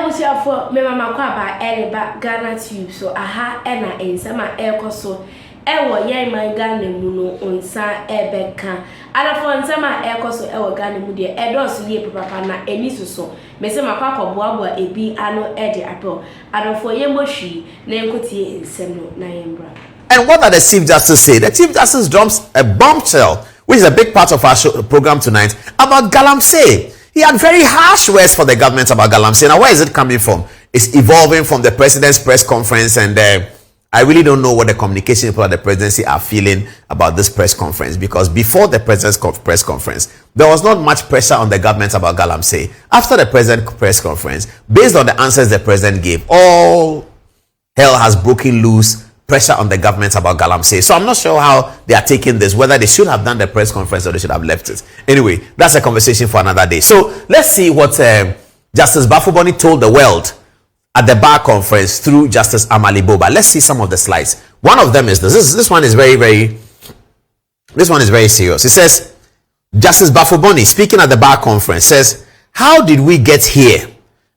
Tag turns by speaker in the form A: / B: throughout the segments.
A: was here for me mama kwaba Eba Ghanatube so aha ena ensema ekoso ewo ye man Ghana mu no onsa ebeka alafo nsema ekoso ewo Ghana mu de edoso ye papa na eni so me se makwa koboaboa ebi ano ede apel alafo ye mohwi na enkotie ensem no na yembra.
B: And what did the Chief Justice say? The Chief Justice drops a bombshell, which is a big part of our program tonight, about Galamsey. He had very harsh words for the government about Galamsey. Now, where is it coming from? It's evolving from the president's press conference, and I really don't know what the communication people at the presidency are feeling about this press conference, because before the president's press conference, there was not much pressure on the government about Galamsey. After the president's press conference, based on the answers the president gave, all hell has broken loose. Pressure on the government about Galamsey. So I'm not sure how they are taking this, whether they should have done the press conference or they should have left it. Anyway, that's a conversation for another day. So let's see what Justice Bafuboni told the world at the bar conference through Justice Amali Boba. Let's see some of the slides. One of them is this. This one is very serious. It says, Justice Bafuboni, speaking at the bar conference, says, how did we get here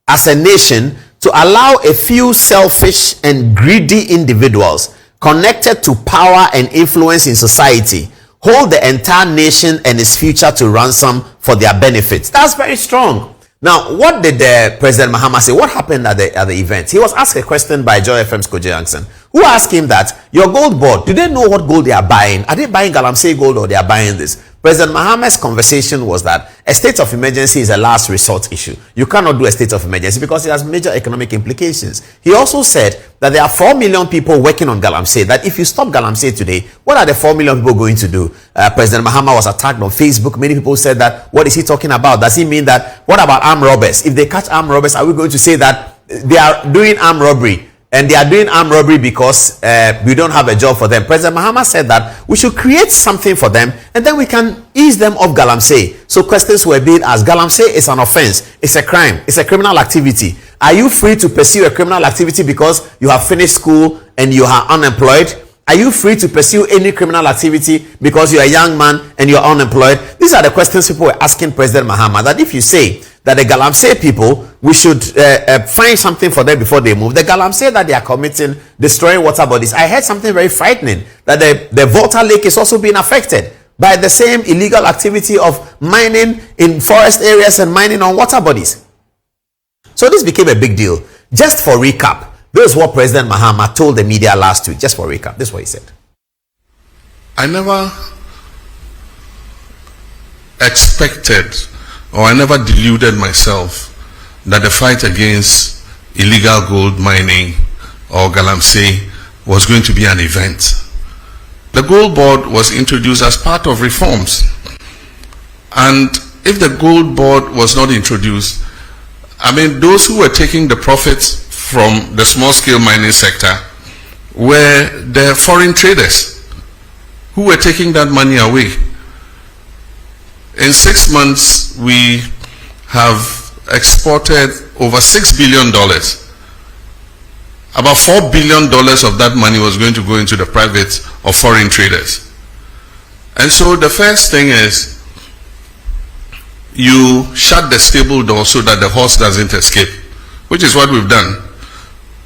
B: as a nation to allow a few selfish and greedy individuals connected to power and influence in society hold the entire nation and its future to ransom for their benefits? That's very strong. Now, what did President Mahama say? What happened at the event? He was asked a question by Joy FM's Koji Jackson, who asked him that, your gold board, do they know what gold they are buying? Are they buying Galamsey gold or they are buying this? President Mahama's conversation was that a state of emergency is a last resort issue. You cannot do a state of emergency because it has major economic implications. He also said that there are 4 million people working on Galamsey, that if you stop Galamsey today, what are the 4 million people going to do? President Mahama was attacked on Facebook. Many people said that, what is he talking about? Does he mean that, what about armed robbers? If they catch armed robbers, are we going to say that they are doing armed robbery? And they are doing armed robbery because we don't have a job for them. President Mahama said that we should create something for them and then we can ease them off Galamsey. So questions were being asked. Galamsey is an offense. It's a crime. It's a criminal activity. Are you free to pursue a criminal activity because you have finished school and you are unemployed? Are you free to pursue any criminal activity because you're a young man and you're unemployed? These are the questions people were asking President Mahama, that if you say that the Galamsey people, we should find something for them before they move. The Galamsey that they are committing, destroying water bodies. I heard something very frightening, that the Volta Lake is also being affected by the same illegal activity of mining in forest areas and mining on water bodies. So this became a big deal. Just for recap, this is what President Mahama told the media last week. Just for recap, this is what he said.
C: I never expected, or I never deluded myself that the fight against illegal gold mining or Galamsey was going to be an event. The gold board was introduced as part of reforms. And if the gold board was not introduced, I mean, those who were taking the profits from the small-scale mining sector were the foreign traders who were taking that money away. In 6 months, we have exported over $6 billion. About $4 billion of that money was going to go into the private or foreign traders. And so the first thing is, you shut the stable door so that the horse doesn't escape, which is what we've done.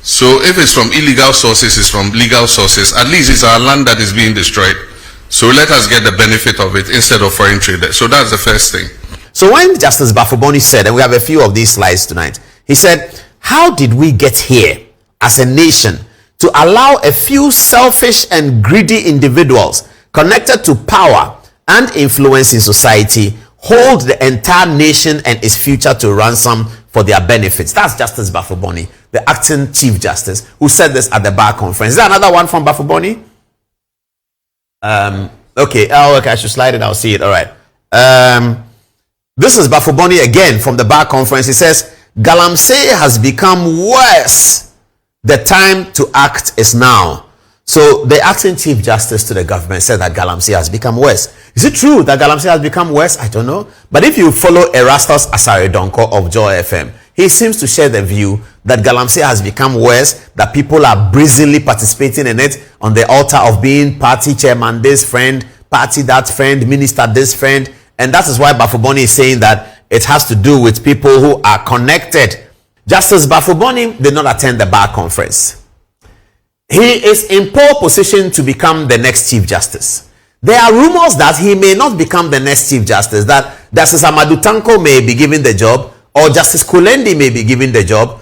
C: So if it's from illegal sources, it's from legal sources. At least it's our land that is being destroyed. So let us get the benefit of it instead of foreign traders. So that's the first thing.
B: So when Justice Bafuboni said, and we have a few of these slides tonight, he said, how did we get here as a nation to allow a few selfish and greedy individuals connected to power and influence in society hold the entire nation and its future to ransom for their benefits? That's Justice Bafuboni, the acting Chief Justice, who said this at the bar conference. Is there another one from Bafuboni? Okay. Oh, okay. I should slide it. I'll see it. All right. This is Bafuboni again from the bar conference. He says, Galamsey has become worse. The time to act is now. So the acting Chief Justice to the government said that Galamsey has become worse. Is it true that Galamsey has become worse? I don't know. But if you follow Erastus Asaredonko of Joy FM, he seems to share the view that Galamsey has become worse, that people are brazenly participating in it on the altar of being party chairman this friend, party that friend, minister this friend. And that is why Bafuboni is saying that it has to do with people who are connected Justice Bafoboni did not attend the bar conference. He is in pole position to become the next Chief Justice. There are rumors that he may not become the next Chief Justice, that Justice Amadou Tanko may be given the job, or Justice Kulendi may be given the job.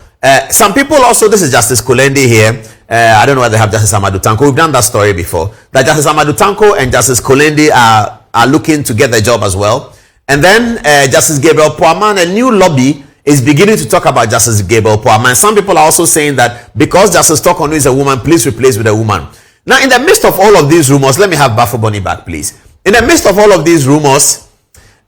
B: Some people also, this is Justice Kulendi here. I don't know whether they have Justice Amadou Tanko. We've done that story before. That Justice Amadou Tanko and Justice Kulendi are looking to get the job as well. And then Justice Gabriel Poaman, a new lobby, is beginning to talk about Justice Gabriel Poaman. Some people are also saying that because Justice Tokonu is a woman, please replace with a woman. Now, in the midst of all of these rumors, let me have Bafoboni back, please. In the midst of all of these rumors,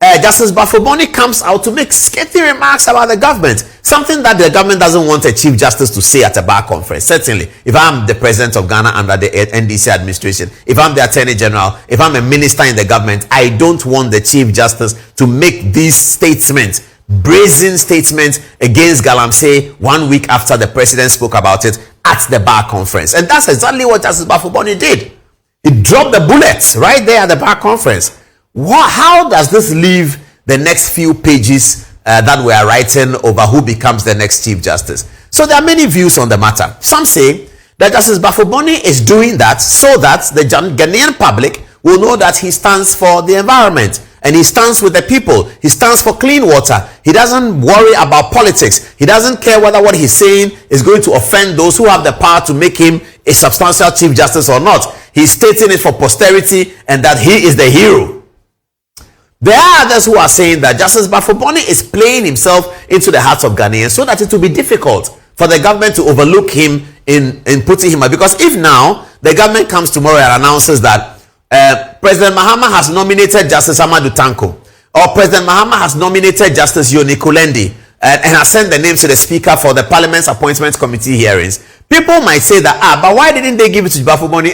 B: Justice Bafoboni comes out to make scathing remarks about the government. Something that the government doesn't want a Chief Justice to say at a bar conference. Certainly, if I'm the President of Ghana under the NDC administration, if I'm the Attorney General, if I'm a minister in the government, I don't want the Chief Justice to make these statements, brazen statements against Galamsey 1 week after the president spoke about it at the bar conference. And that's exactly what Justice Bafoboni did. He dropped the bullets right there at the bar conference. How does this leave the next few pages that we are writing over who becomes the next Chief Justice? So there are many views on the matter. Some say that Justice Bafoboni is doing that so that the Ghanaian public will know that he stands for the environment and he stands with the people. He stands for clean water. He doesn't worry about politics. He doesn't care whether what he's saying is going to offend those who have the power to make him a substantial Chief Justice or not. He's stating it for posterity and that he is the hero. There are others who are saying that Justice Bafoboni is playing himself into the hearts of Ghanaians so that it will be difficult for the government to overlook him in putting him out. Because if now the government comes tomorrow and announces that President Mahama has nominated Justice Amadou Tanko, or President Mahama has nominated Justice Yoni Kulendi, and has sent the names to the Speaker for the Parliament's Appointments Committee hearings, people might say that, but why didn't they give it to Bafoboni?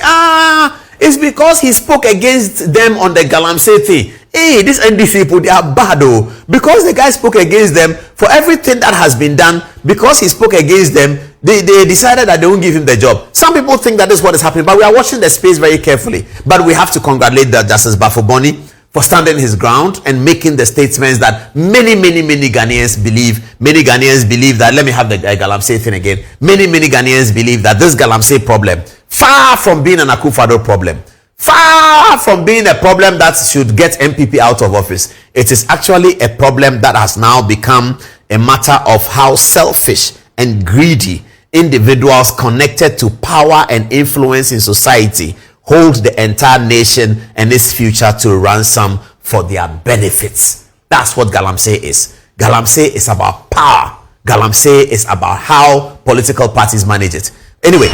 B: It's because he spoke against them on the Galamsey thing. Hey, these NDC people, they are bad though. Because the guy spoke against them for everything that has been done, because he spoke against them, they decided that they won't give him the job. Some people think that is what is happening, but we are watching the space very carefully. But we have to congratulate Justice Bafoboni for standing his ground and making the statements that many Ghanaians believe. Many Ghanaians believe that, let me have the Galamsey thing again. Many Ghanaians believe that this Galamsey problem, far from being an Akufo-Addo problem, far from being a problem that should get MPP out of office, it is actually a problem that has now become a matter of how selfish and greedy individuals connected to power and influence in society hold the entire nation and its future to ransom for their benefits. That's what Galamsey is. Galamsey is about power. Galamsey is about how political parties manage it. Anyway,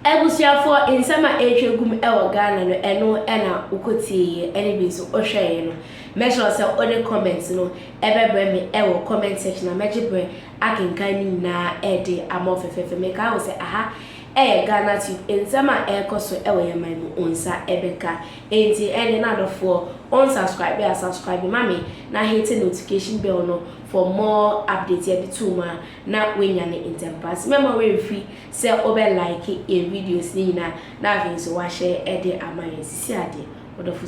A: Ebusiafo insama echegum ewo Ghana no eno ena ukoti enibi so ohwe no make sure say all the comments no ebebre me ewo comment section na mejibre akenkan ni na ede amofefefe me ka wo say aha Ghanatube insama ekoso ewo yeman mu onsa ebeka enti ene na dofo on subscribe ya subscribe mami na hit notification bell no for more updates every 2 months na wenya ne interpass remember we free say obe like a videos ni na na vin so wa share ede amaye sisi ade odofo